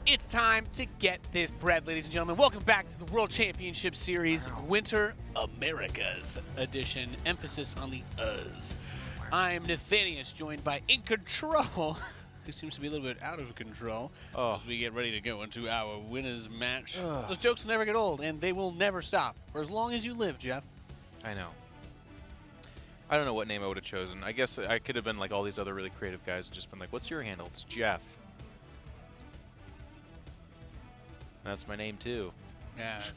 It's time to get this bread, ladies and gentlemen. Welcome back to the World Championship Series Winter Americas edition. Emphasis on the us. I'm Nathanius, joined by In Control, who seems to be a little bit out of control as we get ready to go into our winners match. Those jokes never get old, and they will never stop for as long as you live, Jeff. I know. I don't know what name I would have chosen. I guess I could have been like all these other really creative guys and just been like, what's your handle? It's Jeff. That's my name, too. Yeah, I'm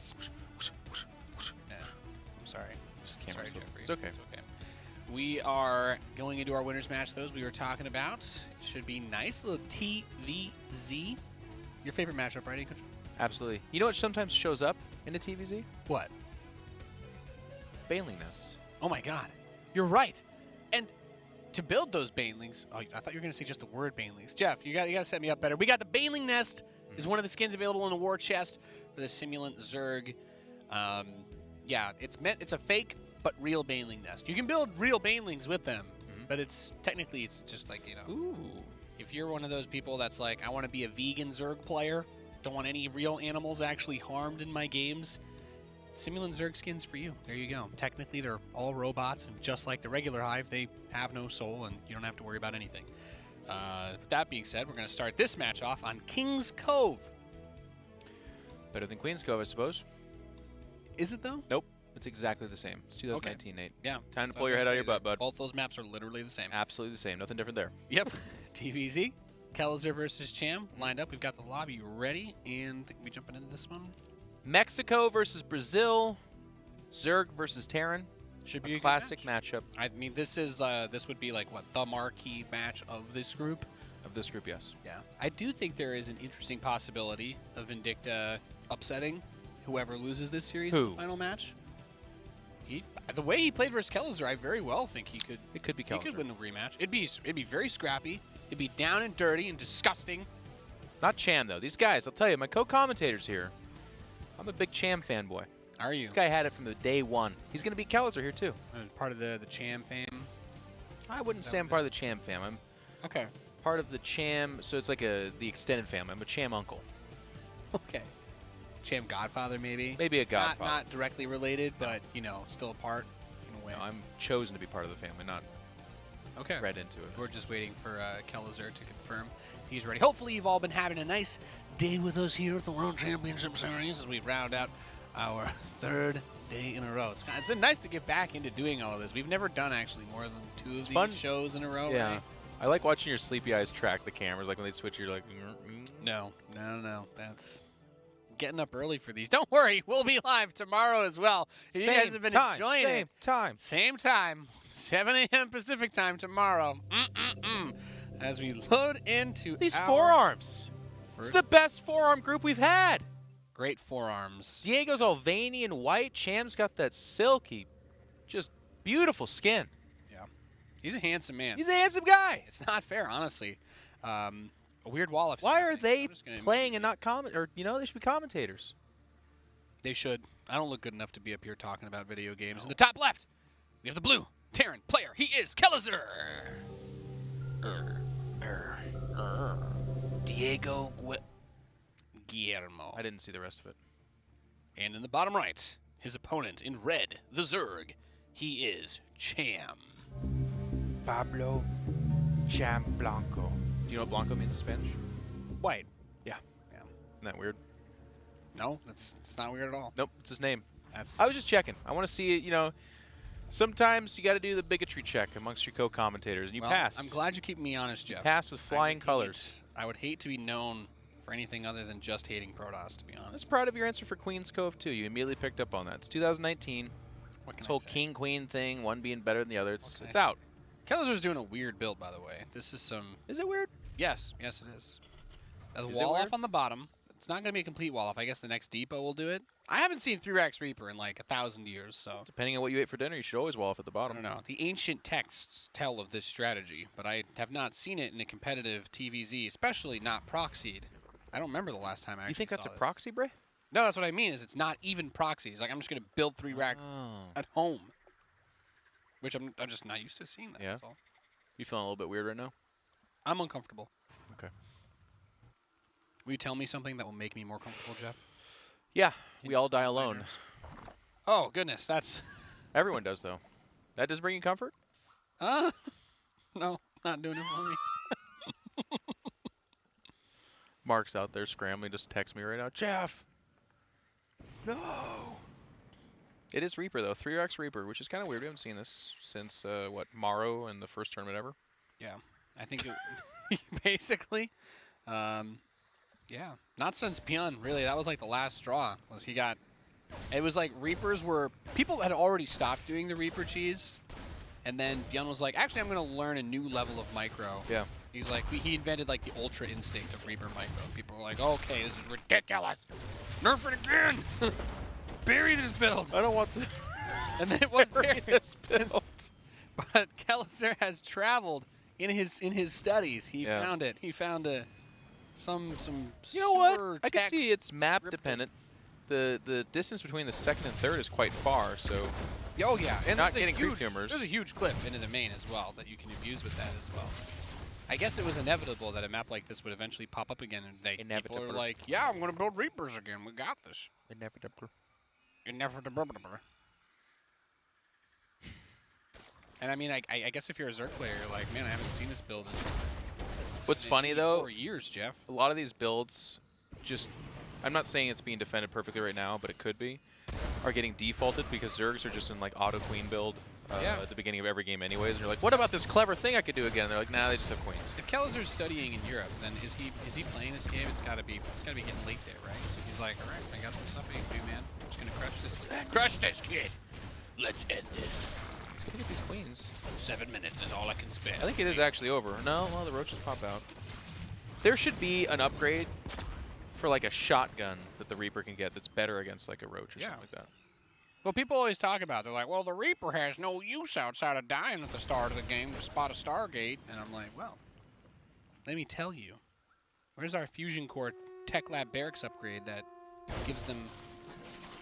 sorry. Sorry, Jeffrey. It's okay. It's okay. We are going into our winners match, those we were talking about. It should be nice. A little TvZ. Your favorite matchup, right? Absolutely. You know what sometimes shows up in the TvZ? What? Baneling nests. Oh, my God. You're right. And to build those banelings, I thought you were going to say just the word banelings. Jeff, you got to set me up better. We got the baneling nest. Is one of the skins available in the war chest for the simulant Zerg. Yeah, it's a fake but real baneling nest. You can build real banelings with them, but it's just like, you know. Ooh. If you're one of those people that's like, I want to be a vegan Zerg player, don't want any real animals actually harmed in my games, simulant Zerg skins for you. There you go. Technically, they're all robots, and just like the regular Hive, they have no soul, and you don't have to worry about anything. With that being said, we're going to start this match off on King's Cove. Better than Queen's Cove, I suppose. Is it, though? Nope. It's exactly the same. It's 2019, Nate. Yeah. Time to pull your head out of your butt, bud. Both those maps are literally the same. Absolutely the same. Nothing different there. Yep. TvZ, Kelazhur versus Cham lined up. We've got the lobby ready, and we jumping into this one. Mexico versus Brazil. Zerg versus Terran. Should be a classic matchup. I mean, this would be like, what, the marquee match of this group? Of this group, yes. Yeah. I do think there is an interesting possibility of Vindicta upsetting whoever loses this series in the final match. The way he played versus Kelazhur, I very well think he could. It could be Kelazhur. He could win the rematch. It'd be very scrappy. It'd be down and dirty and disgusting. Not Cham, though. These guys, I'll tell you, my co-commentators here, I'm a big Cham fanboy. Are you? This guy had it from the day one. He's going to beat Kelazhur here, too. Part of the Cham fam? I wouldn't say I'm part of the Cham fam. I'm part of the Cham, so it's like the extended family. I'm a Cham uncle. Okay. Cham godfather, maybe? Maybe a godfather. Not directly related, but, you know, still a part in a way. No, I'm chosen to be part of the family, not read into it. We're just waiting for Kelazhur to confirm he's ready. Hopefully you've all been having a nice day with us here at the World Championship Series as we round out our third day in a row. It's been nice to get back into doing all of this. We've never done actually more than two of these shows in a row. Yeah. Right? I like watching your sleepy eyes track the cameras. Like when they switch, you're like, No. That's getting up early for these. Don't worry, we'll be live tomorrow as well. If you guys have been enjoying it. Same time. 7 a.m. Pacific time tomorrow. As we load into these forearms. It's the best forearm group we've had. Great forearms. Diego's all veiny and white. Cham's got that silky, just beautiful skin. Yeah. He's a handsome man. He's a handsome guy. It's not fair, honestly. A weird wall of Why are they playing and not comment? Or, you know, they should be commentators. They should. I don't look good enough to be up here talking about video games. In the top left, we have the blue Terran player. He is Kelazhur. Diego Guillermo. I didn't see the rest of it. And in the bottom right, his opponent in red, the Zerg, he is Cham. Pablo Cham Blanco. Do you know what Blanco means in Spanish? White. Yeah. Isn't that weird? No, it's not weird at all. Nope, it's his name. I was just checking. I want to see it, you know. Sometimes you got to do the bigotry check amongst your co-commentators, and you pass. I'm glad you keep me honest, Jeff. Pass with flying colors. I would hate to be known for anything other than just hating Protoss, to be honest. I was proud of your answer for Queen's Cove, too. You immediately picked up on that. It's 2019. This whole king-queen thing, one being better than the other, it's out. Kelazhur's doing a weird build, by the way. This is some... Is it weird? Yes. Yes, it is. A wall off on the bottom. It's not going to be a complete wall off. I guess the next depot will do it. I haven't seen 3-Rax Reaper in like 1,000 years, so... Depending on what you ate for dinner, you should always wall off at the bottom. I don't know. The ancient texts tell of this strategy, but I have not seen it in a competitive TvZ, especially not proxied. I don't remember the last time I actually You think that's a proxy, Bray? No, that's what I mean, is it's not even proxies. Like, I'm just going to build 3-Rack at home, which I'm just not used to seeing that, that's all. You feeling a little bit weird right now? I'm uncomfortable. Okay. Will you tell me something that will make me more comfortable, Jeff? Yeah, we all die alone. Oh, goodness, that's... Everyone does, though. That does bring you comfort? No, not doing it for me. Mark's out there scrambling, just text me right now. Jeff! No! It is Reaper, though. 3x Reaper, which is kind of weird. We haven't seen this since, what, Morrow in the first tournament ever? Yeah, I think it... basically, yeah. Not since Pyun, really. That was like the last straw. Was he got... It was like Reapers were... People had already stopped doing the Reaper cheese. And then Pyun was like, actually, I'm going to learn a new level of micro. Yeah. He's like, he invented like the ultra instinct of Reaper micro. People were like, okay, this is ridiculous. Nerf it again. Bury this build. I don't want this. And then it was Bury this build. But Kelazhur has traveled in his studies. He found it. He found some. You know what? I can see it's map dependent. The distance between the second and third is quite far, so. Oh yeah, and not getting creep tumors. There's a huge clip into the main as well that you can abuse with that as well. I guess it was inevitable that a map like this would eventually pop up again, and people are like, "Yeah, I'm gonna build Reapers again. We got this." Inevitable. And I mean, I guess if you're a Zerg player, you're like, man, I haven't seen this build in What's funny though? 4 years, Jeff. A lot of these builds, just I'm not saying it's being defended perfectly right now, but it could be, are getting defaulted because Zergs are just in like auto queen build at the beginning of every game anyways. And you're like, what about this clever thing I could do again? And they're like, nah, they just have queens. If Kelazhur's studying in Europe, then is he playing this game? It's gotta be getting late there, right? So he's like, all right, I got some stuff I can do, man. I'm just gonna crush this kid. Let's end this. Let's go look at these queens. 7 minutes is all I can spare. I think it is actually over. No, well, the roaches pop out. There should be an upgrade for like a shotgun that the Reaper can get that's better against like a roach or something like that. Well, people always talk about, they're like, well, the Reaper has no use outside of dying at the start of the game to spot a Stargate. And I'm like, well, let me tell you. Where's our Fusion Core Tech Lab Barracks upgrade that gives them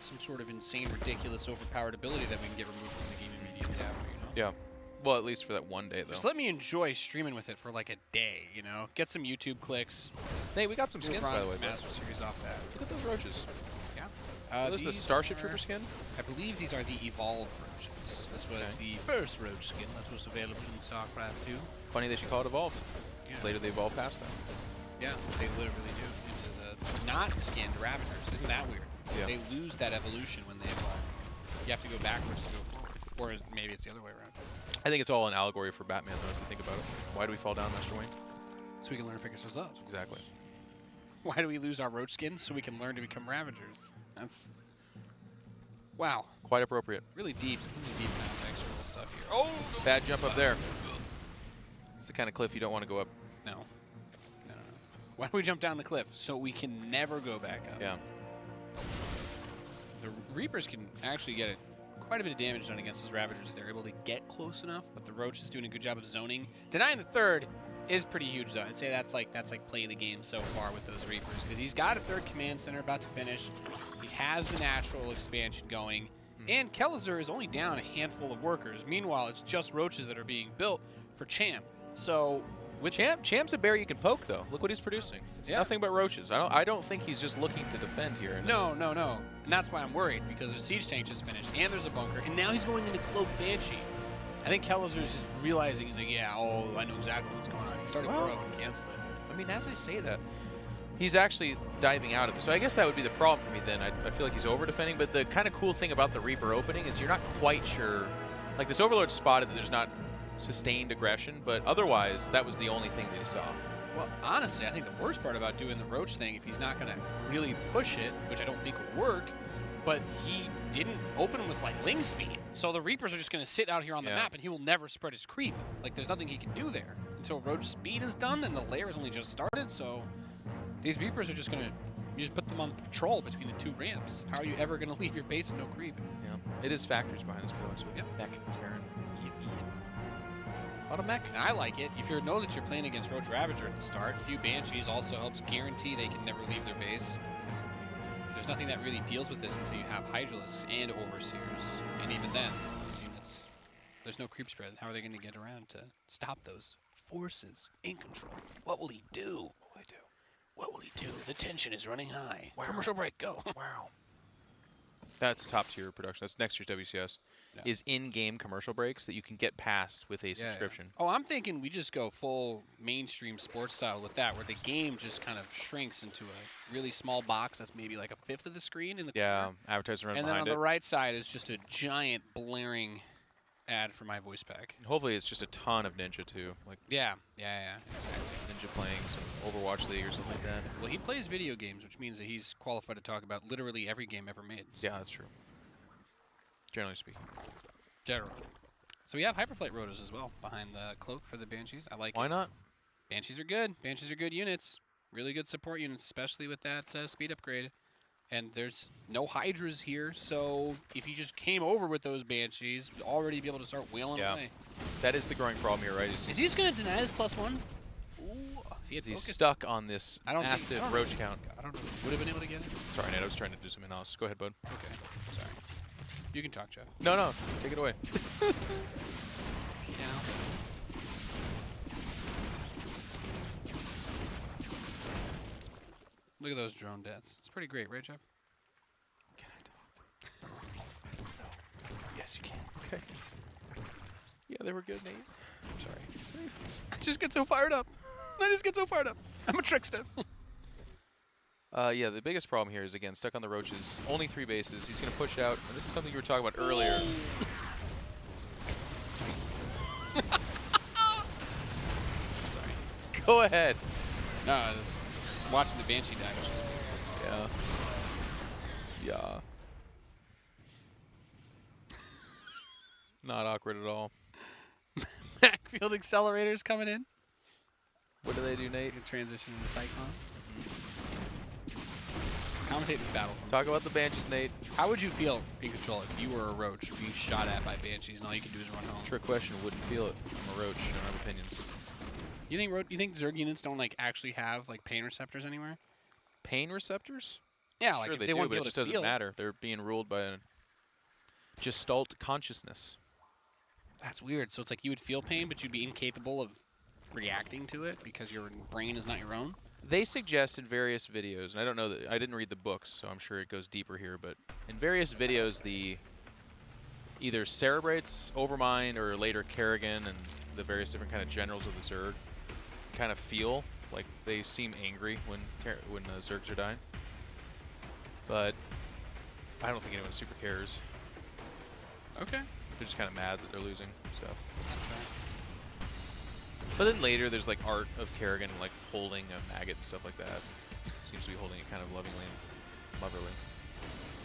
some sort of insane, ridiculous, overpowered ability that we can get removed from the game immediately after, you know? Yeah. Well, at least for that one day, though. Just let me enjoy streaming with it for like a day, you know? Get some YouTube clicks. Hey, we got some skins, by the way. Master Series off that. Look at those roaches. Yeah. Are those the Starship Trooper skin? I believe these are the Evolved roaches. This was the first roach skin that was available in StarCraft 2. Funny they should call it Evolved. Yeah. Later they evolve past that. Yeah, they literally do. Into the not skinned Ravagers. Isn't that weird? Yeah. They lose that evolution when they evolve. You have to go backwards to go forward. Or maybe it's the other way around. I think it's all an allegory for Batman, though, if you think about it. Why do we fall down, Master Wayne? So we can learn to pick ourselves up. Exactly. Why do we lose our roach skin? So we can learn to become Ravagers. That's... Wow. Quite appropriate. Really deep contextual stuff here. Oh! Bad jump up there. It's the kind of cliff you don't want to go up. No. Why do we jump down the cliff? So we can never go back up. Yeah. The Reapers can actually get quite a bit of damage done against those Ravagers if they're able to get close enough, but the Roach is doing a good job of zoning. Denying the third is pretty huge, though. I'd say that's like playing the game so far with those Reapers, because he's got a third command center about to finish. He has the natural expansion going, and Kelazhur is only down a handful of workers. Meanwhile, it's just Roaches that are being built for Cham. So with Cham's a bear you can poke, though. Look what he's producing. It's nothing but roaches. I don't think he's just looking to defend here. No. And that's why I'm worried, because the siege tank just finished, and there's a bunker, and now he's going into Cloak Banshee. I think Kelazhur's just realizing, he's like, yeah, I know exactly what's going on. He started Burrow and canceled it. I mean, as I say that, he's actually diving out of it. So I guess that would be the problem for me then. I feel like he's over-defending, but the kind of cool thing about the Reaper opening is you're not quite sure. Like, this Overlord spotted that there's not sustained aggression, but otherwise, that was the only thing that he saw. Well, honestly, I think the worst part about doing the Roach thing, if he's not going to really push it, which I don't think would work, but he didn't open with, like, Ling speed. So the Reapers are just going to sit out here on the map, and he will never spread his creep. Like, there's nothing he can do there until Roach speed is done, and the lair has only just started, so these Reapers are just going to, you just put them on patrol between the two ramps. How are you ever going to leave your base with no creep? Yeah, it is factors behind this boy, so mech Terran. A lot of mech. And I like it. If you know that you're playing against Roach Ravager at the start, a few Banshees also helps guarantee they can never leave their base. There's nothing that really deals with this until you have Hydralisks and Overseers. And even then, units, there's no creep spread. How are they going to get around to stop those forces in control? What will he do? What will he do? The tension is running high. Wow. Commercial break, go. Wow. That's top tier production. That's next year's WCS. Yeah. Is in-game commercial breaks that you can get past with a subscription. Oh, I'm thinking we just go full mainstream sports style with that, where the game just kind of shrinks into a really small box that's maybe like a fifth of the screen in the corner. Advertiser run And behind then on the right side is just a giant blaring ad for my voice pack. And hopefully it's just a ton of Ninja too. Like Yeah, exactly. Ninja playing some Overwatch League or something like that. Well, he plays video games, which means that he's qualified to talk about literally every game ever made. Yeah, that's true. Generally speaking. Generally. So we have Hyperflight Rotos as well behind the cloak for the Banshees. I like it. Why not? Banshees are good. Banshees are good units. Really good support units, especially with that speed upgrade. And there's no Hydras here, so if you just came over with those Banshees, you'd already be able to start wailing away. That is the growing problem here, right? Is he just going to deny this +1? Ooh, if he had He's focused. stuck on this massive roach count. I don't know. Would have been able to get it? Sorry, Nate. I was trying to do some analysis. Go ahead, bud. Okay. Sorry. You can talk, Jeff. No. Take it away. Look at those drone deaths. It's pretty great, right, Jeff? Can I talk? Yes, you can. Okay. Yeah, they were good, Nate. I'm sorry. I just get so fired up. I'm a trickster. Yeah, the biggest problem here is, again, stuck on the roaches. Only 3 bases. He's going to push out. And this is something you were talking about earlier. Sorry. Go ahead. No, I was watching the Banshee die. Was just weird. Yeah. Not awkward at all. Backfield accelerators coming in. What do they do, Nate? Good transition into Cyclones. Commentate this battle. Talk about the Banshees, Nate. How would you feel in control if you were a roach being shot at by Banshees and all you could do is run home? Trick question. Wouldn't feel it. I'm a roach. I don't have opinions. You think Zerg units don't like actually have like pain receptors anywhere? Pain receptors? Yeah, like Sure if they they do, want to but be it able just to doesn't feel matter. They're being ruled by a gestalt consciousness. That's weird. So it's like you would feel pain, but you'd be incapable of reacting to it because your brain is not your own? They suggest in various videos, and I don't know that I didn't read the books, so I'm sure it goes deeper here, but in various videos, the either Cerebrates, Overmind, or later Kerrigan and the various different kind of generals of the Zerg kind of feel like they seem angry when Zergs are dying. But I don't think anyone super cares. Okay. They're just kind of mad that they're losing stuff. That's fair. But then later, there's like art of Kerrigan like holding a maggot and stuff like that. Seems to be holding it kind of lovingly and motherly.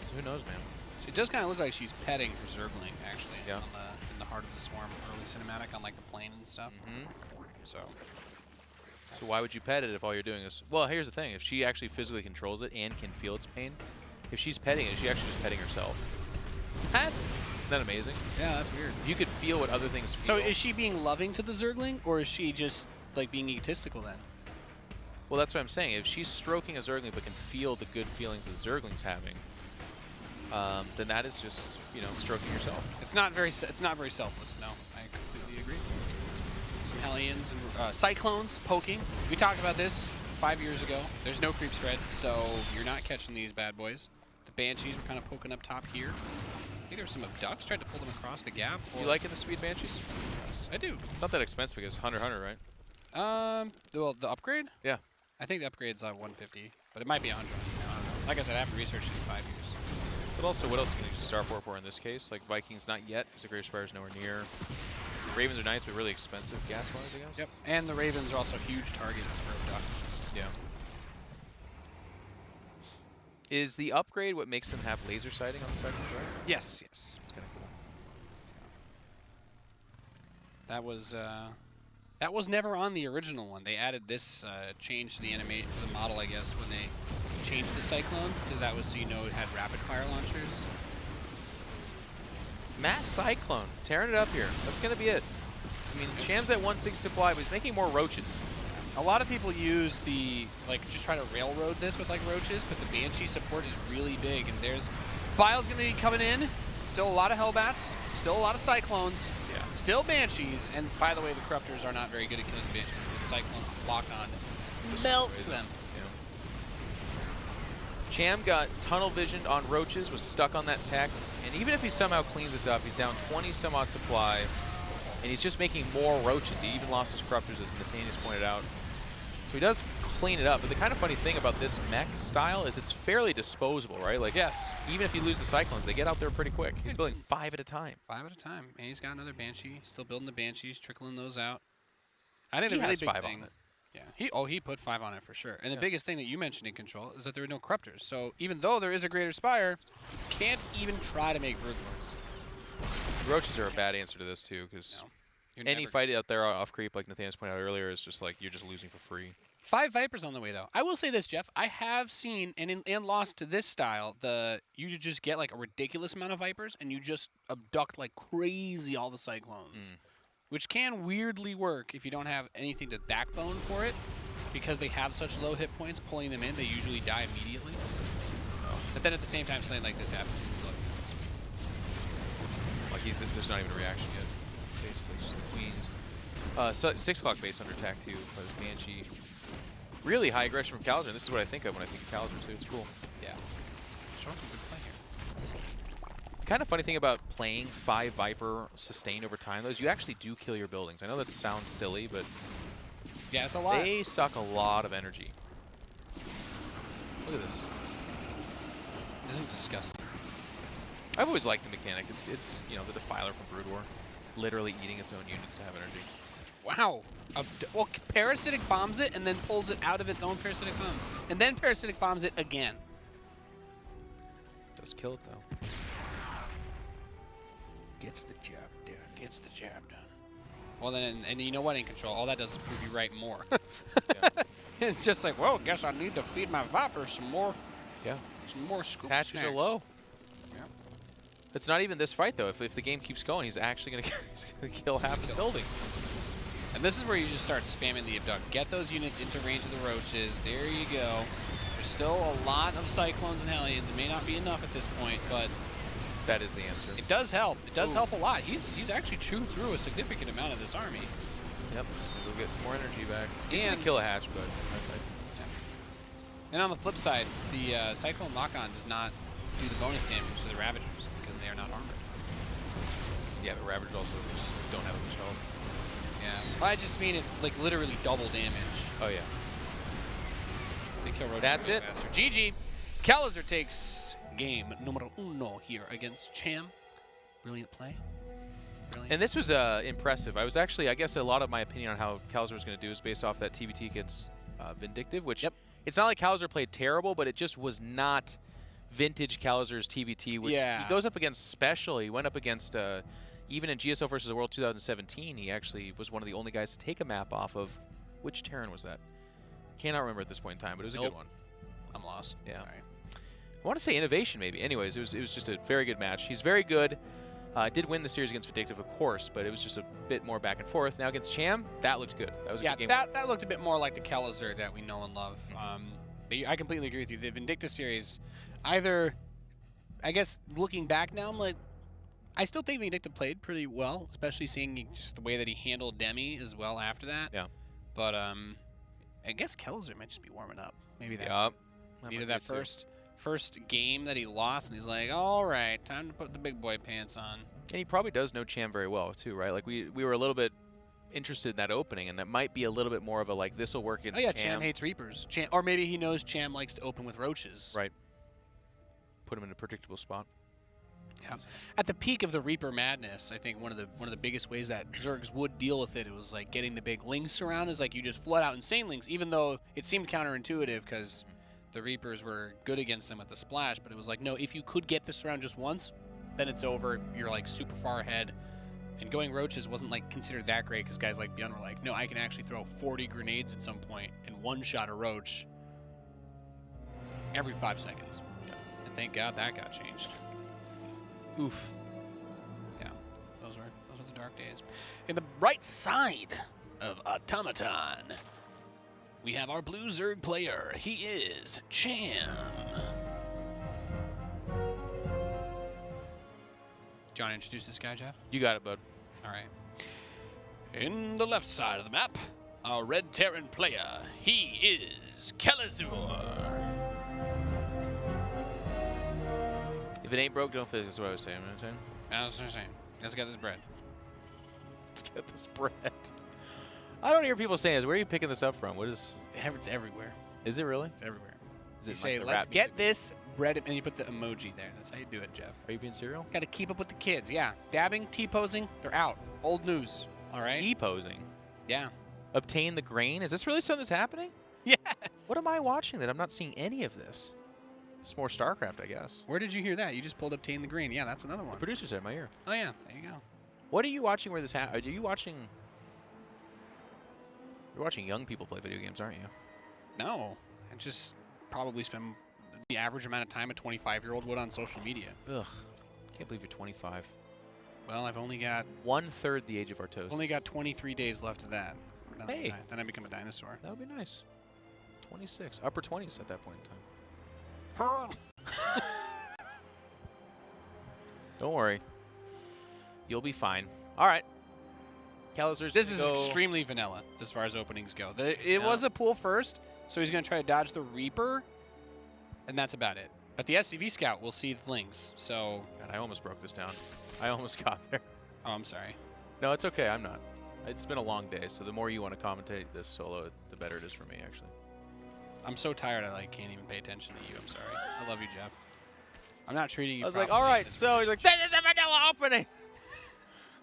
So who knows, man? So it does kind of look like she's petting her Zergling, actually. Yeah. In the heart of the swarm, early cinematic on like the plane and stuff. So why would you pet it if all you're doing is... Well, here's the thing. If she actually physically controls it and can feel its pain, if she's petting it, she's actually just petting herself. That's... Isn't that amazing? Yeah, that's weird. If you could feel what other things feel... So is she being loving to the Zergling, or is she just like being egotistical then? Well, that's what I'm saying. If she's stroking a Zergling but can feel the good feelings that the Zergling's having, then that is just, you know, stroking yourself. It's not very selfless. No, I completely agree. Some Hellions and Cyclones poking. We talked about this 5 years ago. There's no creep spread, so you're not catching these bad boys. The Banshees were kind of poking up top here. I think there were some Abducts, tried to pull them across the gap. You liking the Speed Banshees? I do. Not that expensive because 100, right? Well, the upgrade? Yeah. I think the upgrade's on 150, but it might be 100. I don't know. Like I said, I haven't researched it in 5 years. But also, what else can you use Starport for in this case? Like Vikings, not yet, because the Great Spire's nowhere near. Ravens are nice, but really expensive gas-wise, I guess. Yep, and the Ravens are also huge targets for Abduct. Yeah. Is the upgrade what makes them have laser sighting on the sections, right? Yes. It's kind of cool. That was never on the original one. They added this change to the model, I guess, when they changed the Cyclone, because that was so you know it had rapid fire launchers. Mass Cyclone, tearing it up here. That's going to be it. I mean, Cham's at 160 supply, but he's making more roaches. A lot of people use the, like, just try to railroad this with, like, roaches, but the Banshee support is really big, and there's... Bile's going to be coming in. Still a lot of Hellbats. Still a lot of Cyclones. Yeah. Still Banshees. And, by the way, the Corruptors are not very good at killing Banshees. The Cyclones lock on. Melts them. Yeah. Cham got tunnel visioned on roaches, was stuck on that tech, and even if he somehow cleans this up, he's down 20 some odd supply, and he's just making more roaches. He even lost his corruptors, as Nathanius pointed out. So he does clean it up, but the kind of funny thing about this mech style is it's fairly disposable, right? Like, yes. Even if you lose the Cyclones, they get out there pretty quick. He's building 5 at a time. 5 at a time. And he's got another Banshee. Still building the Banshees, trickling those out. I think He the really has big 5 thing. on it. Yeah. He put 5 on it for sure. And the biggest thing that you mentioned in control is that there are no corruptors. So even though there is a Greater Spire, you can't even try to make Brood Lords. Roaches are a bad answer to this too, because any fight out there off creep, like Nathanius pointed out earlier, is just like you're just losing for free. 5 Vipers on the way though. I will say this, Jeff. I have seen and lost to this style. You just get like a ridiculous amount of Vipers and you just abduct like crazy all the Cyclones. Which can weirdly work if you don't have anything to backbone for it, because they have such low hit points. Pulling them in, they usually die immediately. But then at the same time, something like this happens. Like there's not even a reaction yet. Basically, it's just the Queens. So 6 o'clock base under attack too. There's Banshee. Really high aggression from Kelazhur. This is what I think of when I think of Kelazhur too. It's cool. Yeah. Sure, good play here. Kind of funny thing about playing 5 Viper sustained over time, though, is you actually do kill your buildings. I know that sounds silly, but yeah, it's a lot. They suck a lot of energy. Look at this. Isn't disgusting. I've always liked the mechanic. It's you know, the Defiler from Brood War, literally eating its own units to have energy. Wow. Well, Parasitic bombs it and then pulls it out of its own Parasitic bomb, and then Parasitic bombs it again. Does kill it though. Gets the job done. Gets the job done. Well then, and you know what? In control, all that does is prove you right more. It's just like, well, guess I need to feed my Viper some more. Yeah. Some more scoop Attachers snacks. are low. Yeah. It's not even this fight though. If the game keeps going, he's actually gonna kill half his building. And this is where you just start spamming the abduct. Get those units into range of the roaches. There you go. There's still a lot of Cyclones and Hellions. It may not be enough at this point, but that is the answer. it does help. It does help a lot. He's actually chewed through a significant amount of this army. Yep. We'll get some more energy back. He's And gonna kill a hatch, but and on the flip side, the Cyclone lock-on does not do the bonus damage to the Ravagers because they are not armored. yeah, but Ravagers also don't have a much health. Yeah. I just mean it's like literally double damage. Oh yeah. They kill Roach That's really it. faster. GG. Kelazhur takes game numero uno here against Cham. Brilliant play. Brilliant. And this was impressive. I was actually, I guess a lot of my opinion on how Kelazhur was going to do is based off that TvT kid's Vindictive, which it's not like Kelazhur played terrible, but it just was not vintage Kelazhur's TvT, which he goes up against special. He went up against, even in GSO versus the World 2017, he actually was one of the only guys to take a map off of, which Terran was that? Cannot remember at this point in time, but it was a good one. I'm lost. Yeah. All right. I want to say Innovation, maybe. Anyways, it was just a very good match. He's very good. Did win the series against Vindictive, of course, but it was just a bit more back and forth. Now against Cham, that looked good. That was a good game. That looked a bit more like the Kelazhur that we know and love. I completely agree with you. The Vindictive series, either, I guess looking back now, I'm like, I still think Vindictive played pretty well, especially seeing just the way that he handled Demi as well after that. Yeah. But I guess Kelazhur might just be warming up. Maybe that's needed that first game that he lost, and he's like, all right, time to put the big boy pants on. And he probably does know Cham very well, too, right? Like, we were a little bit interested in that opening, and that might be a little bit more of a, like, this will work against Cham. Cham hates Reapers. Or maybe he knows Cham likes to open with Roaches. Right. Put him in a predictable spot. Yeah. At the peak of the Reaper madness, I think one of the biggest ways that Zergs would deal with it was like getting the big links around. Is like you just flood out insane links, even though it seemed counterintuitive because the Reapers were good against them at the splash. But it was like, no, if you could get this around just once, then it's over. You're like super far ahead. And going Roaches wasn't like considered that great because guys like Bjorn were like, no, I can actually throw 40 grenades at some point and one-shot a Roach every 5 seconds. Yeah. And thank God that got changed. Oof. Yeah, those were the dark days. In the right side of Automaton, we have our blue Zerg player. He is Cham. Do you want to introduce this guy, Jeff? You got it, bud. All right. In the left side of the map, our red Terran player. He is Kelazhur. If it ain't broke, don't fix it. That's what I was saying. You know what I'm saying? That's what I'm saying. Let's get this bread. Let's get this bread. I don't hear people saying this. Where are you picking this up from? What is? It's everywhere. Is it really? It's everywhere. Is You it say, like the let's rap get music? this bread, and you put the emoji there. That's how you do it, Jeff. Are you being serial? Got to keep up with the kids. Yeah. Dabbing, T-posing, they're out. Old news. All right? T-posing. Yeah. Obtain the grain? Is this really something that's happening? Yes. What am I watching that I'm not seeing any of this? It's more StarCraft, I guess. Where did you hear that? You just pulled Obtain the Green. Yeah, that's another one. The producer said in my ear. Oh, yeah. There you go. What are you watching where this happens? Are you watching... You're watching young people play video games, aren't you? No. I just probably spend the average amount of time a 25-year-old would on social media. Ugh. Can't believe you're 25. Well, I've only got 1/3 the age of our toast. 23 days left of that. Hey. Then I become a dinosaur. That would be nice. 26. Upper 20s at that point in time. Don't worry. You'll be fine. All right. Kelazhur's This is go. extremely vanilla as far as openings go. It Yeah. was a pool first, so he's going to try to dodge the Reaper, and that's about it. But the SCV Scout will see the flings, so... God, I almost broke this down. I almost got there. Oh, I'm sorry. No, it's okay. I'm not. It's been a long day, so the more you want to commentate this solo, the better it is for me, actually. I'm so tired I can't even pay attention to you. I'm sorry. I love you, Jeff. I'm not treating you I was like, properly all right, as a so he's like, this is a vanilla opening.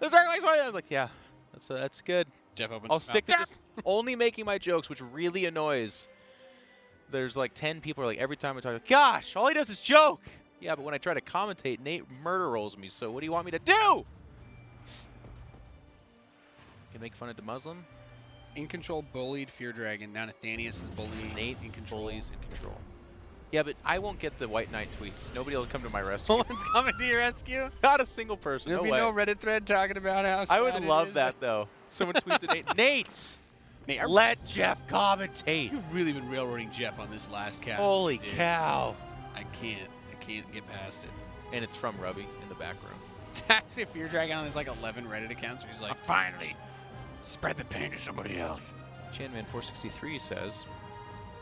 This is like, I was like, yeah, that's good. Jeff opened I'll his stick to mouth. just only making my jokes, which really annoys. There's like 10 people are like, every time I talk, like, gosh, all he does is joke. Yeah, but when I try to commentate, Nate murder rolls me. So what do you want me to do? Can make fun of the Muslim. In control, bullied, Fear Dragon. Now Nathanius is bullying. Nate in control. bullies in control. Yeah, but I won't get the White Knight tweets. Nobody will come to my rescue. No one's coming to your rescue. Not a single person. There'll No be way. no Reddit thread talking about how sad I would it love is that though. Someone tweets at Nate. Nate, Nate, let Jeff commentate. you've really been railroading Jeff on this last cast. Holy dude. cow! I can't get past it. And it's from Rubby in the back room. It's actually a Fear Dragon on his 11 Reddit accounts where he's like, finally, spread the pain to somebody else. Chanman463 says,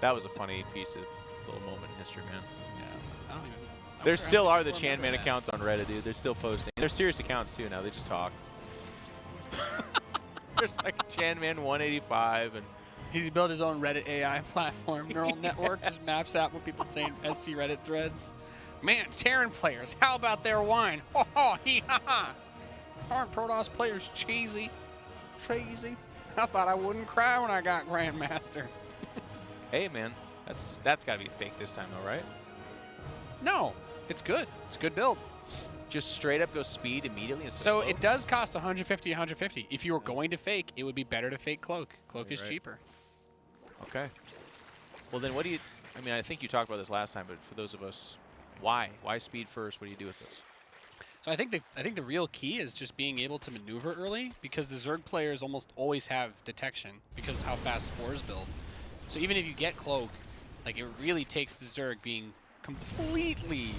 that was a funny piece of little moment in history, man. Yeah, I don't even. There still are the Chanman accounts on Reddit, dude. They're still posting. They're serious accounts too now. They just talk. There's like Chanman185 and He's built his own Reddit AI platform. Neural network just maps out what people say in SC Reddit threads. Man, Terran players, how about their wine? Ho ho, hee ha ha. Aren't Protoss players cheesy? crazy. I thought I wouldn't cry when I got Grandmaster. Hey, man, that's got to be fake this time, though, right? No, it's good. It's a good build. Just straight up go speed immediately. Instead So of it does cost 150, 150. If you were going to fake, it would be better to fake Cloak. Cloak is Right. cheaper. Okay. Well, then what do you... I mean, I think you talked about this last time, but for those of us, why? Why speed first? What do you do with this? So I think the real key is just being able to maneuver early, because the Zerg players almost always have detection because of how fast spores build. So even if you get Cloak, it really takes the Zerg being completely,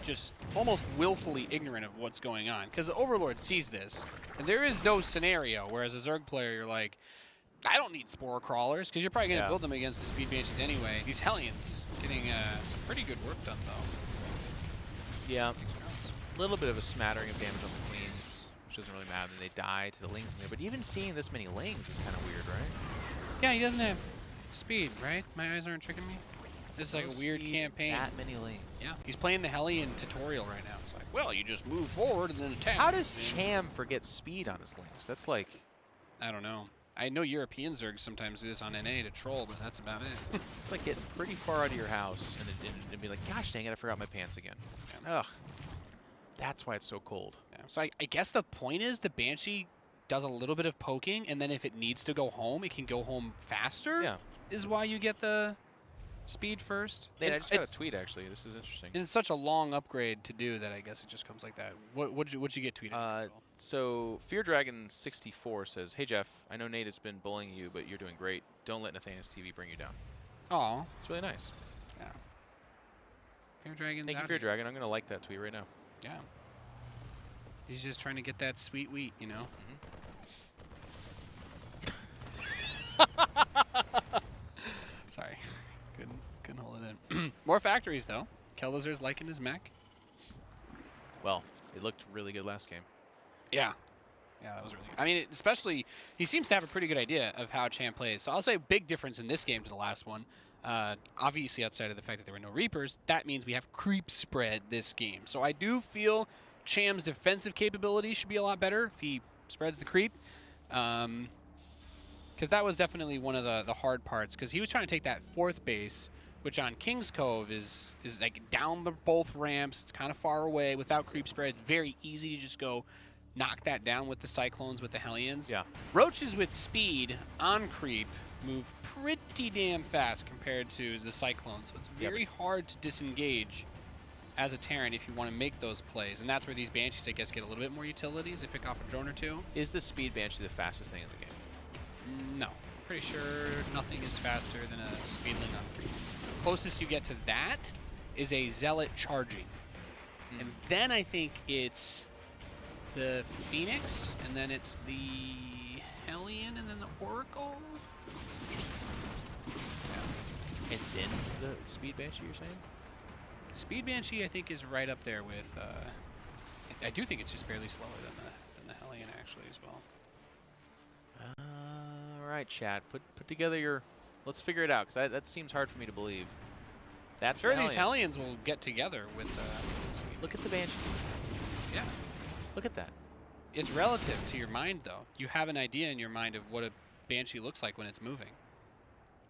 just almost willfully ignorant of what's going on. Because the Overlord sees this, and there is no scenario where as a Zerg player you're like, I don't need Spore Crawlers, because you're probably going to build them against the Speed Banshees anyway. These Hellions getting some pretty good work done, though. Yeah. A little bit of a smattering of damage on the Queens, which doesn't really matter. They die to the Lings in there. But even seeing this many Lings is kind of weird, right? Yeah, he doesn't have speed, right? My eyes aren't tricking me. This is like a weird campaign. That many Lings. Yeah, he's playing the Hellion tutorial right now. It's like, well, you just move forward and then attack. How does Cham forget speed on his Lings? That's like... I don't know. I know European Zergs sometimes do this on NA to troll, but that's about it. It's like getting pretty far out of your house and be like, gosh dang it, I forgot my pants again. Yeah. Ugh. That's why it's so cold. Yeah. So I guess the point is the Banshee does a little bit of poking, and then if it needs to go home, it can go home faster. Yeah. Is why you get the speed first. Nate, I just got a tweet, actually. This is interesting. And it's such a long upgrade to do that I guess it just comes like that. What'd you get tweeted? So Fear Dragon 64 says, "Hey Jeff, I know Nate has been bullying you, but you're doing great. Don't let Nathanius TV bring you down." Oh, it's really nice. Yeah. Fear Dragon. Thank you, Fear Dragon. I'm gonna like that tweet right now. Yeah. He's just trying to get that sweet wheat, you know. Sorry, couldn't hold it in. More factories though. Kelazhur's liking his mech. Well, it looked really good last game. Yeah. Yeah, that was really good. I mean, especially, he seems to have a pretty good idea of how Cham plays. So I'll say big difference in this game to the last one. Obviously, outside of the fact that there were no Reapers, that means we have creep spread this game. So I do feel Cham's defensive capability should be a lot better if he spreads the creep. Because that was definitely one of the hard parts. Because he was trying to take that 4th base, which on King's Cove is like down both ramps. It's kind of far away. Without creep spread, it's very easy to just go knock that down with the Cyclones, with the Hellions. Yeah. Roaches with speed on creep move pretty damn fast compared to the Cyclones. So it's very hard to disengage as a Terran if you want to make those plays. And that's where these Banshees, I guess, get a little bit more utility as they pick off a drone or two. Is the speed Banshee the fastest thing in the game? No. Pretty sure nothing is faster than a speedling on creep. The closest you get to that is a Zealot charging. And then I think it's the Phoenix, and then it's the Hellion, and then the Oracle. Yeah. And then the speed Banshee, you're saying? Speed Banshee, I think, is right up there with. I do think it's just barely slower than the Hellion, actually, as well. All right, chat. Put together your. Let's figure it out, because that seems hard for me to believe. That's Sure, the these Hellion. Hellions will get together with. Look at the Banshees. Yeah. Look at that. It's relative to your mind, though. You have an idea in your mind of what a Banshee looks like when it's moving.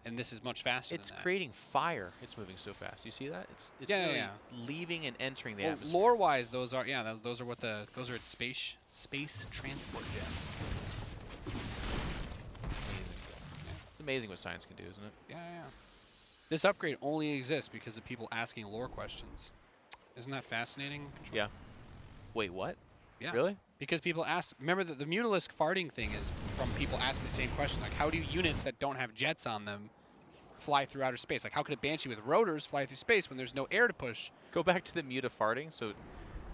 And this is much faster It's than that. creating fire. It's moving so fast. You see that? It's Yeah, really yeah. leaving and entering the Well, atmosphere. lore-wise, those are those are what those are its space transport jets. It's amazing what science can do, isn't it? Yeah, yeah. This upgrade only exists because of people asking lore questions. Isn't that fascinating? Control? Yeah. Wait, what? Yeah. Really? Because people ask. Remember that the Mutalisk farting thing is from people asking the same question. Like, how do units that don't have jets on them fly through outer space? Like, how could a Banshee with rotors fly through space when there's no air to push? Go back to the Muta farting. So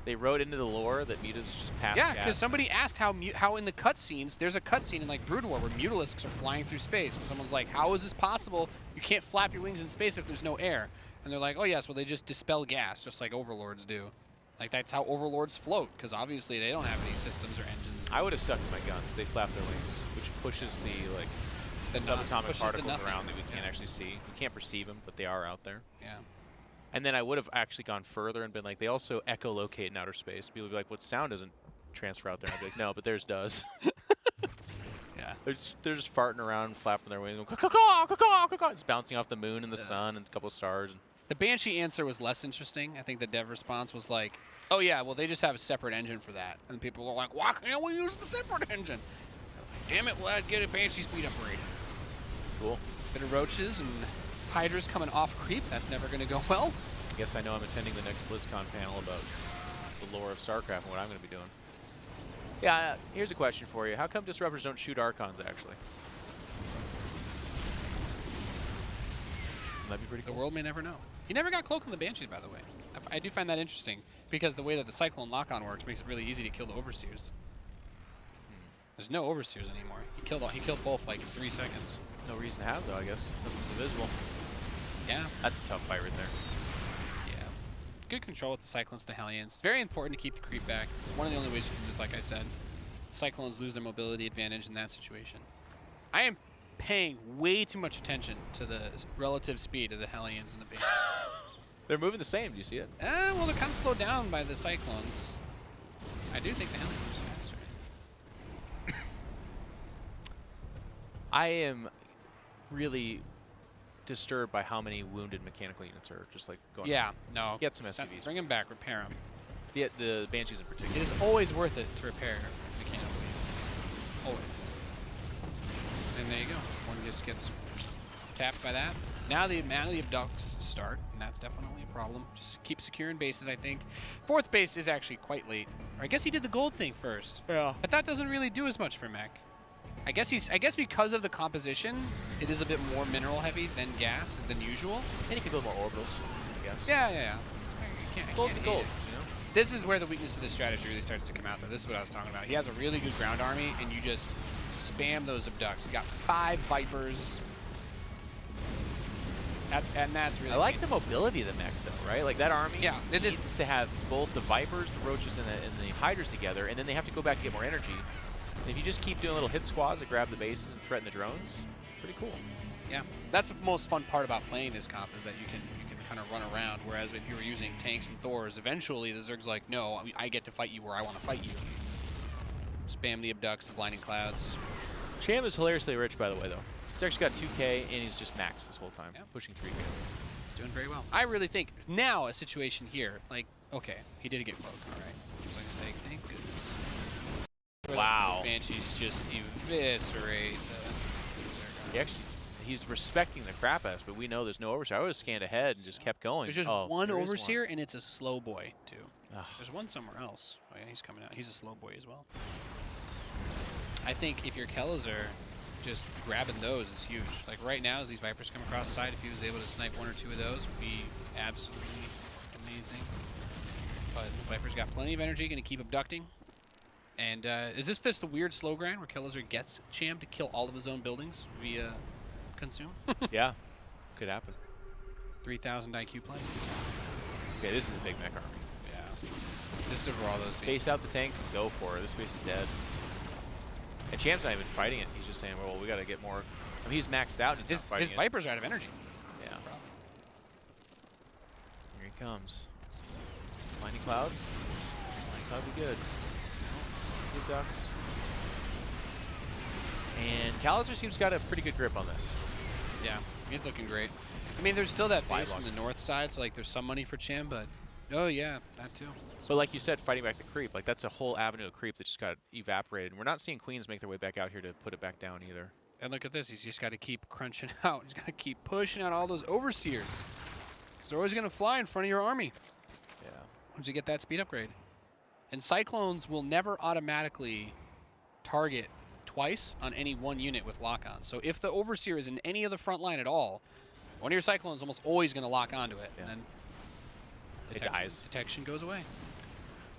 they wrote into the lore that Mutas just pass Yeah, gas. because somebody asked how in the cutscenes, there's a cutscene in like Brood War where Mutalisks are flying through space, and someone's like, "How is this possible? You can't flap your wings in space if there's no air." And they're like, "Oh yes, well they just dispel gas, just like Overlords do." Like that's how Overlords float, because obviously they don't have any systems or engines. I would have stuck to my guns. They flap their wings, which pushes the subatomic particles around that we can't actually see. We can't perceive them, but they are out there. Yeah. And then I would have actually gone further and been like, they also echolocate in outer space. People would be like, what sound doesn't transfer out there? I'd be like, no, but theirs does. Yeah. They're just farting around, flapping their wings, going, caw-caw, caw-caw, caw-caw. It's bouncing off the moon and the sun and a couple of stars. The Banshee answer was less interesting. I think the dev response was like, "Oh yeah, well they just have a separate engine for that." And people were like, "Why can't we use the separate engine?" Like, damn it, well I'd get a Banshee speed upgrade. Cool. Bit of roaches and Hydras coming off creep. That's never going to go well. I guess I know I'm attending the next BlizzCon panel about the lore of StarCraft and what I'm going to be doing. Yeah, here's a question for you. How come Disruptors don't shoot Archons, actually? That'd be pretty cool. The world may never know. He never got Cloak on the Banshees, by the way. I do find that interesting, because the way that the Cyclone lock-on works makes it really easy to kill the Overseers. There's no Overseers anymore. He killed both like in 3 seconds. No reason to have, though, I guess. Nothing's invisible. Yeah. That's a tough fight right there. Yeah. Good control with the Cyclones to Hellions. It's very important to keep the creep back. It's one of the only ways you can do this, like I said. Cyclones lose their mobility advantage in that situation. I am paying way too much attention to the relative speed of the Hellions and the Banshees. They're moving the same. Do you see it? Well, they're kind of slowed down by the Cyclones. I do think the Hellions moves faster. I am really disturbed by how many wounded mechanical units are just like going. Yeah, no. Get some SCVs. Bring them back, repair them. The Banshees in particular. It is always worth it to repair mechanical units. Always. And there you go. One just gets tapped by that. Now the abducts start, and that's definitely a problem. Just keep securing bases, I think. 4th base is actually quite late. Or I guess he did the gold thing first. Yeah. But that doesn't really do as much for mech. I guess because of the composition, it is a bit more mineral heavy than gas than usual. And you can build more orbitals, I guess. Yeah. Gold's to gold, you know? This is where the weakness of the strategy really starts to come out, though. This is what I was talking about. He has a really good ground army, and you just spam those abducts. He's got 5 Vipers. That's really. I like the mobility of the mech, though, right? Like that army it needs is. to have both the Vipers, the Roaches, and the Hydras together, and then they have to go back and get more energy. And if you just keep doing little hit squads that grab the bases and threaten the drones, pretty cool. Yeah, that's the most fun part about playing this comp is that you can kind of run around. Whereas if you were using tanks and Thors, eventually the Zerg's like, no, I get to fight you where I want to fight you. Spam the abducts, the blinding clouds. Cham is hilariously rich, by the way, though. He's actually got 2K, and he's just maxed this whole time, pushing 3K. He's doing very well. I really think now a situation here, like, okay, he did get cloaked, all right. I was going to say, thank goodness. Wow. Banshees just eviscerate the Zerg. He's respecting the crap ass, but we know there's no overseer. I would have scanned ahead and just kept going. There's just one overseer, and it's a slow boy, too. Ugh. There's one somewhere else. Oh, yeah, he's coming out. He's a slow boy as well. I think if you're Kelazhur, just grabbing those is huge. Like right now, as these Vipers come across the side, if he was able to snipe 1 or 2 of those, would be absolutely amazing. But the Viper's got plenty of energy, going to keep abducting. And is this just the weird slow grind where Kelazhur gets Cham to kill all of his own buildings via consume? Yeah, could happen. 3,000 IQ play. Okay, this is a big mech army. Yeah. This is where all those Space out the tanks and go for it. This space is dead. And Cham's not even fighting it. He's just saying, well, we got to get more. I mean, he's maxed out and he's not fighting his Vipers are out of energy. Yeah. Here he comes. Blinding Cloud. Blinding Cloud be good. Good ducks. And Kelazhur seems got a pretty good grip on this. Yeah, he's looking great. I mean, there's still that base on the north side, so like there's some money for Cham, but oh yeah, that too. So like you said, fighting back the creep, like that's a whole avenue of creep that just got evaporated. And we're not seeing Queens make their way back out here to put it back down either. And look at this, he's just got to keep crunching out. He's got to keep pushing out all those overseers. Because they're always going to fly in front of your army. Yeah. Once you get that speed upgrade. And Cyclones will never automatically target twice on any one unit with lock-on. So if the overseer is in any of the front line at all, one of your Cyclones is almost always going to lock onto it. Yeah. And then it dies. Detection goes away.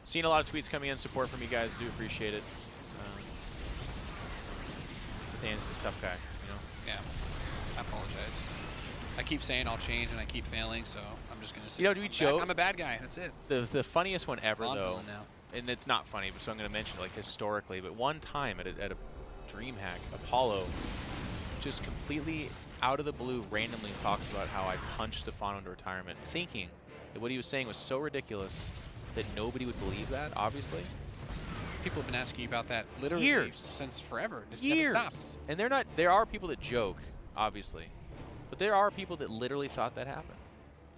Seen a lot of tweets coming in, support from you guys, do appreciate it. Dan's a tough guy, you know? Yeah, I apologize. I keep saying I'll change and I keep failing, so I'm just gonna say, you know, do we joke? I'm a bad guy, that's it. The funniest one ever, though, now. And it's not funny, so I'm gonna mention it, like historically, but one time at a DreamHack, Apollo just completely out of the blue randomly talks about how I punched Stefano into retirement, thinking that what he was saying was so ridiculous that nobody would believe that, obviously. People have been asking you about that literally years, since forever. Just years. Never stopped. And they're not. There are people that joke, obviously, but there are people that literally thought that happened.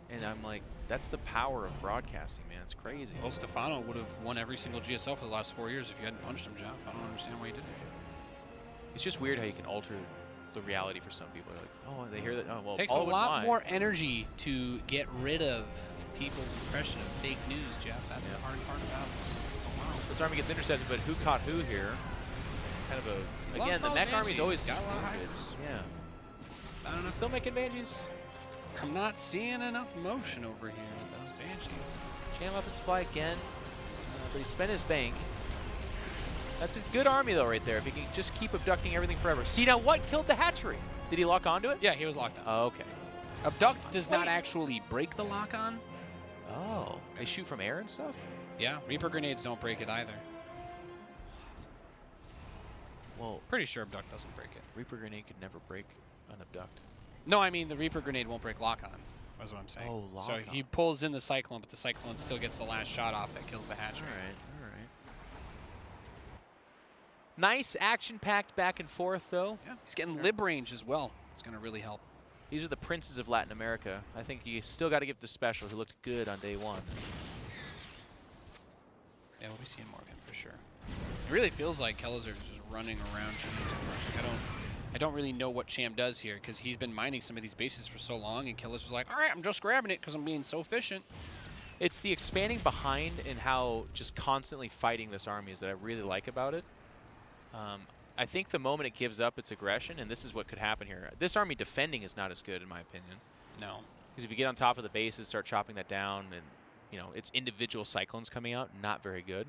And I'm like, that's the power of broadcasting, man. It's crazy. Well, Stefano would have won every single GSL for the last 4 years if you hadn't punched him, Jeff. I don't understand why you did it. It's just weird how you can alter the reality for some people. They're like, oh, they hear that. Oh, well, it takes a lot more energy to get rid of people's impression of fake news, Jeff. That's the hard part about it. This army gets intercepted, but who caught who here? Kind of a again, the mech army's always got a lot of Hydras. Yeah. I don't know. Still making Banshees. I'm not seeing enough motion over here with those Banshees. Cham up and supply again, but he spent his bank. That's a good army though, right there. If he can just keep abducting everything forever. See now, what killed the hatchery? Did he lock onto it? Yeah, he was locked on. Oh, okay. Abduct does not actually break the lock on. Oh, they shoot from air and stuff. Yeah, Reaper grenades don't break it either. Well, pretty sure Abduct doesn't break it. Reaper grenade could never break an Abduct. No, I mean the Reaper grenade won't break lock-on. That's what I'm saying. Oh, lock-on. So he pulls in the Cyclone, but the Cyclone still gets the last shot off that kills the hatchery. All right, all right. Nice action-packed back and forth, though. Yeah, he's getting lib range as well. It's going to really help. These are the princes of Latin America. I think you still got to give the special, who looked good on day one. Yeah, we'll be seeing more of him for sure. It really feels like Kelazhur is just running around Cham too much. Like, I don't really know what Cham does here because he's been mining some of these bases for so long, and Kelazhur's like, all right, I'm just grabbing it because I'm being so efficient. It's the expanding behind and how just constantly fighting this army is that I really like about it. I think the moment it gives up its aggression, and this is what could happen here. This army defending is not as good in my opinion. No. Because if you get on top of the bases, start chopping that down, and you know, it's individual Cyclones coming out, not very good.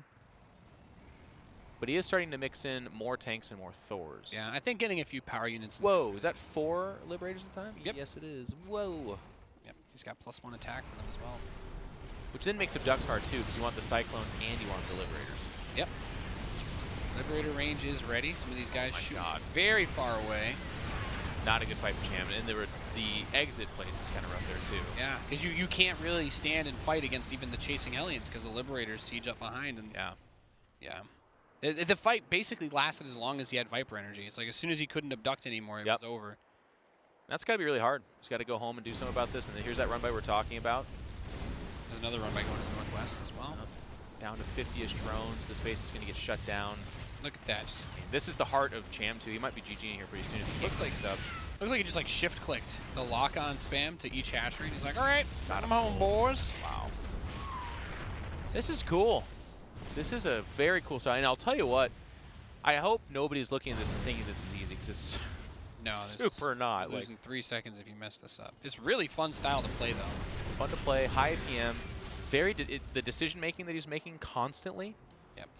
but he is starting to mix in more tanks and more Thors. Yeah, I think getting a few power units. Whoa, is that 4 Liberators at a time? Yep. Yes, it is. Whoa. Yep, he's got +1 attack for them as well. Which then makes Abducts hard too, because you want the Cyclones and you want the Liberators. Yep. Liberator range is ready. Some of these guys shoot God. very far away. Not a good fight for Cham, and the exit place is kind of rough there too. Yeah, because you can't really stand and fight against even the chasing Hellions because the Liberators siege up behind. And yeah. The fight basically lasted as long as he had Viper energy. It's like as soon as he couldn't abduct anymore, it was over. That's got to be really hard. He's got to go home and do something about this, and then here's that run by we're talking about. There's another run by going to the northwest as well. Down to 50-ish drones. The space is going to get shut down. Look at that. This is the heart of Cham too. He might be GGing here pretty soon if he Looks like up. Looks like he just like shift clicked the lock-on spam to each hatchery. And he's like, all right, got him home, boys. Wow. This is cool. This is a very cool sign. And I'll tell you what, I hope nobody's looking at this and thinking this is easy, because it's super not. Losing 3 seconds if you mess this up. It's really fun style to play though. Fun to play, high PM. The decision making that he's making constantly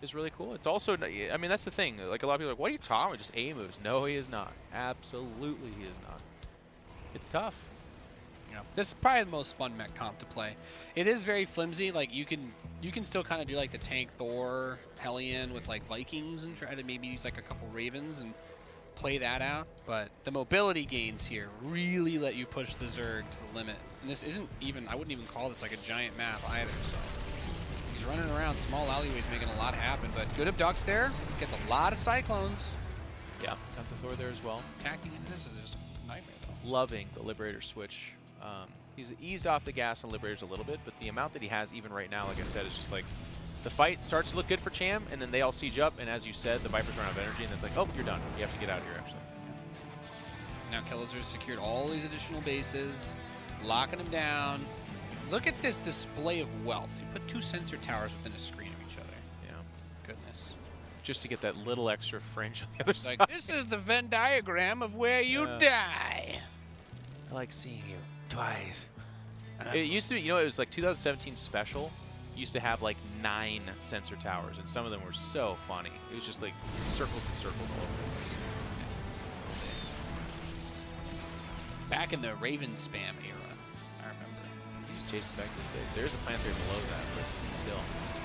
is really cool. It's also, I mean, that's the thing. Like a lot of people are like, what are you talking about? Just A moves. No, he is not. Absolutely, he is not. It's tough. Yeah. This is probably the most fun mech comp to play. It is very flimsy. Like you can still kind of do like the tank Thor, Hellion with like Vikings and try to maybe use like a couple Ravens and play that out. But the mobility gains here really let you push the Zerg to the limit. And this isn't even, I wouldn't even call this like a giant map either. So he's running around small alleyways making a lot happen. But good abducts there. Gets a lot of Cyclones. Yeah, got the Thor there as well. Attacking into this is just a nightmare though. Loving the Liberator switch. He's eased off the gas on Liberators a little bit, but the amount that he has even right now, like I said, is just like the fight starts to look good for Cham, and then they all siege up, and as you said, the Vipers run out of energy, and it's like, oh, you're done. You have to get out of here, actually. Now Kelazhur has secured all these additional bases, locking them down. Look at this display of wealth. You put 2 sensor towers within a screen of each other. Yeah. Goodness. Just to get that little extra fringe on the other side. Like, this is the Venn diagram of where you die. I like seeing you twice. It used to be, you know, it was like 2017 special. Used to have like 9 sensor towers, and some of them were so funny. It was just like circles and circles all over the place. Back in the Raven spam era, I remember. He's chasing back to the base. There's a planetary below that, but still.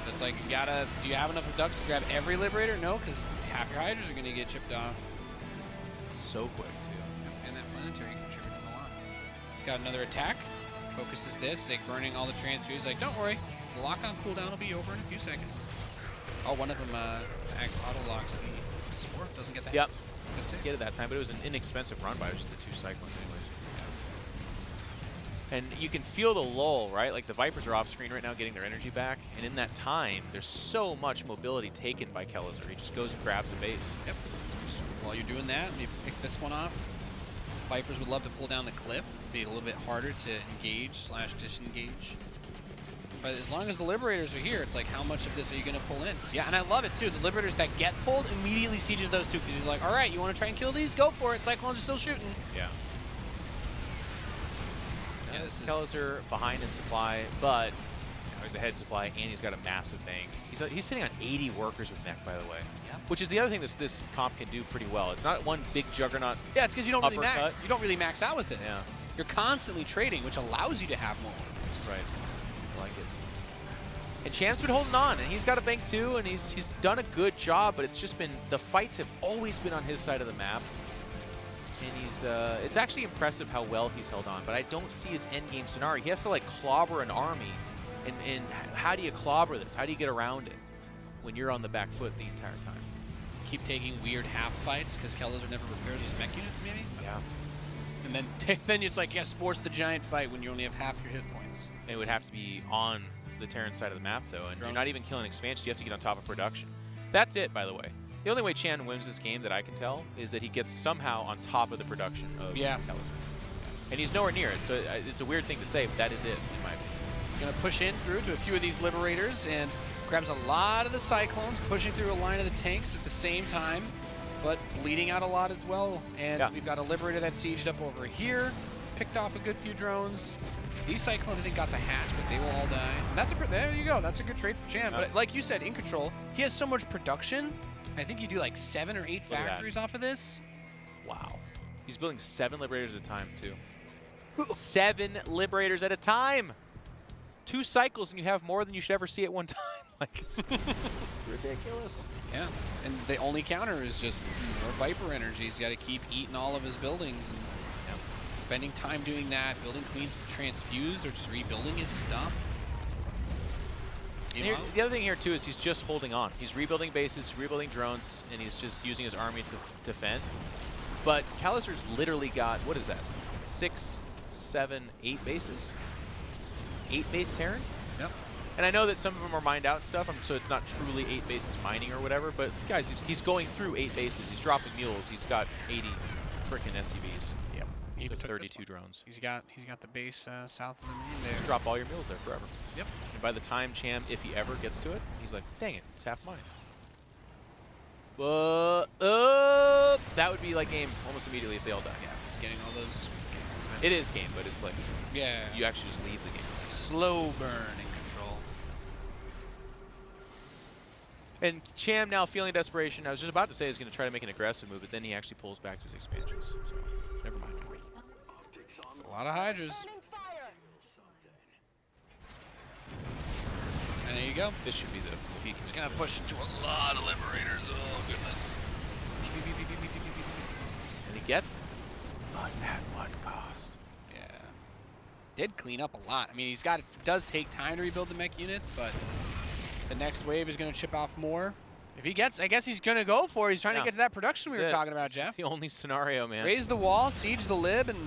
It's like, you gotta, do you have enough abducts to grab every Liberator? No, because half your Hydras are gonna get chipped off. So quick, too. And that planetary contributed a lot. Got another attack. Focuses this, like burning all the transfuse. Like, don't worry, the lock-on cooldown will be over in a few seconds. Oh, one of them auto-locks the Spore. Doesn't get that. Yep. That's it. Get it that time, but it was an inexpensive run by just the 2 Cyclones anyways. Yeah. And you can feel the lull, right? Like the Vipers are off screen right now getting their energy back, and in that time, there's so much mobility taken by Kelazhur. He just goes and grabs the base. Yep. So while you're doing that, maybe pick this one off. Vipers would love to pull down the cliff. Be a little bit harder to engage / disengage. But as long as the Liberators are here, it's like, how much of this are you going to pull in? Yeah, and I love it too. The Liberators that get pulled immediately sieges those 2 because he's like, all right, you want to try and kill these? Go for it. Cyclones are still shooting. Yeah. Yeah, this is Kelazhur behind in supply, but he's ahead in supply, and he's got a massive bank. He's sitting on 80 workers with mech, by the way. Yeah. Which is the other thing this comp can do pretty well. It's not one big juggernaut. Yeah, it's because you don't really uppercut. max. You don't really max out with this. Yeah. You're constantly trading, which allows you to have more workers. Right. I like it. And Cham's been holding on, and he's got a bank too, and he's done a good job, but it's just been, the fights have always been on his side of the map. And it's actually impressive how well he's held on, but I don't see his end game scenario. He has to like clobber an army, and how do you clobber this? How do you get around it when you're on the back foot the entire time? Keep taking weird half fights because Kelazhur never repairs his mech units, maybe? Yeah. And then it's like, yes, force the giant fight when you only have half your hit points. And it would have to be on the Terran side of the map, though, and you're not even killing expansion. You have to get on top of production. That's it, by the way. The only way Chan wins this game that I can tell is that he gets somehow on top of the production of Kelazhur. And he's nowhere near it, so it's a weird thing to say, but that is it, in my opinion. He's going to push in through to a few of these Liberators and grabs a lot of the Cyclones, pushing through a line of the tanks at the same time, but bleeding out a lot as well. And we've got a Liberator that's sieged up over here, picked off a good few drones. These Cyclones, I think, got the hatch, but they will all die. And that's there you go. That's a good trade for Cham. But like you said, in control, he has so much production I think you do like 7 or 8 Look at that. factories off of this. Wow. He's building 7 Liberators at a time, too. 7 Liberators at a time! 2 cycles and you have more than you should ever see at one time. Like, it's ridiculous. Yeah, and the only counter is just more Viper energy. He's got to keep eating all of his buildings and spending time doing that, building queens to transfuse or just rebuilding his stuff. Here, the other thing here, too, is he's just holding on. He's rebuilding bases, rebuilding drones, and he's just using his army to defend. But Kelazhur's literally got, what is that, 6, 7, 8 bases? 8 base Terran? Yep. And I know that some of them are mined out and stuff, so it's not truly 8 bases mining or whatever, but guys, he's going through 8 bases. He's dropping mules. He's got 80 frickin' SCVs. Yep. He With took 32 drones. He's got the base south of the main there. You drop all your mules there forever. Yep. And by the time Cham, if he ever gets to it, he's like, dang it, it's half mine. That would be like game almost immediately if they all die. Yeah, getting all those. It is game, but it's like, yeah, you actually just leave the game. Slow burn in control. And Cham now feeling desperation. I was just about to say he's going to try to make an aggressive move, but then he actually pulls back to his expansions. So, never mind. It's a lot of Hydras. And there you go. This should be the peak. It's going to push into a lot of Liberators. Oh, goodness. And he gets it. But at what cost? Yeah. Did clean up a lot. I mean, it does take time to rebuild the mech units, but the next wave is going to chip off more. If he gets, I guess he's going to go for it. He's trying to get to that production we were talking about, Jeff. The only scenario, man. Raise the wall, siege the lib, and...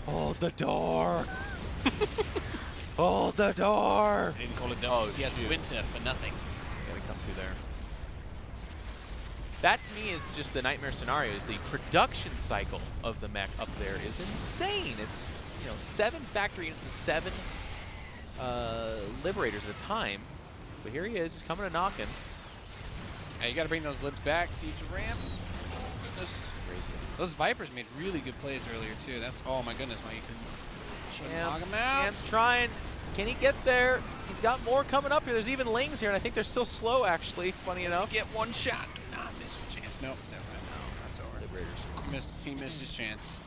Hold the door. Hold the door. They didn't call it WCS winter for nothing. Gotta come through there. That to me is just the nightmare scenario. Is the production cycle of the mech up there is insane. It's 7 factory units and 7 Liberators at a time. But here he is. He's coming and knocking. Yeah, you got to bring those libs back. Siege ramp. Goodness. Crazy. Those Vipers made really good plays earlier too. That's oh my goodness, why you couldn't knock him out. Cham's trying. Can he get there? He's got more coming up here. There's even Lings here, and I think they're still slow actually. Funny enough. Get one shot. Nah, missed your chance. Nope, never mind. No, that's over. Liberators. He missed his chance.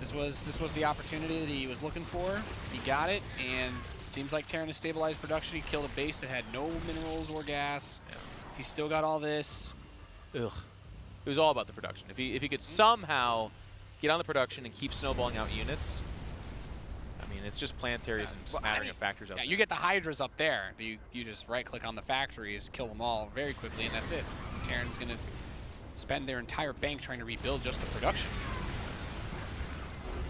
This was the opportunity that he was looking for. He got it, and it seems like Terran has stabilized production. He killed a base that had no minerals or gas. Yeah. He still got all this. Ugh. It was all about the production. If he could somehow get on the production and keep snowballing out units, I mean, it's just planetaries and smattering of factories out there. You get the Hydras up there. You just right-click on the factories, kill them all very quickly, and that's it. Terran's going to spend their entire bank trying to rebuild just the production.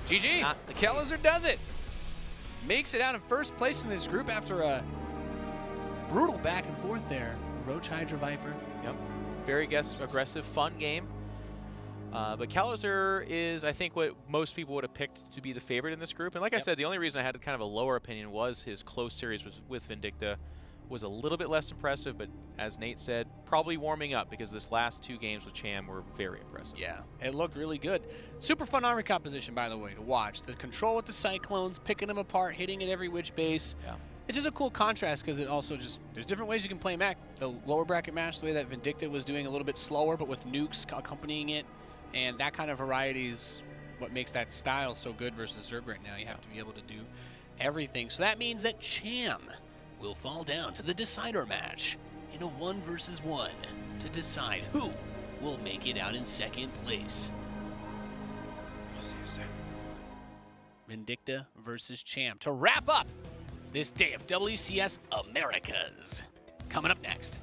GG. Kelazhur does it. Makes it out of first place in this group after a brutal back and forth there. Roach Hydra Viper. Yep. Very aggressive, fun game. But Kelazhur is, I think, what most people would have picked to be the favorite in this group. And like I said, the only reason I had kind of a lower opinion was his close series with Vindicta was a little bit less impressive, but as Nate said, probably warming up because this last 2 games with Cham were very impressive. Yeah, it looked really good. Super fun army composition, by the way, to watch. The control with the Cyclones, picking them apart, hitting at every which base. Yeah. It's just a cool contrast because it also just, there's different ways you can play mech. The lower bracket match, the way that Vindicta was doing a little bit slower, but with nukes accompanying it. And that kind of variety is what makes that style so good versus Zerg right now. You have to be able to do everything. So that means that Cham will fall down to the decider match in a 1 versus 1 to decide who will make it out in second place. Vindicta versus Cham to wrap up this day of WCS Americas. Coming up next.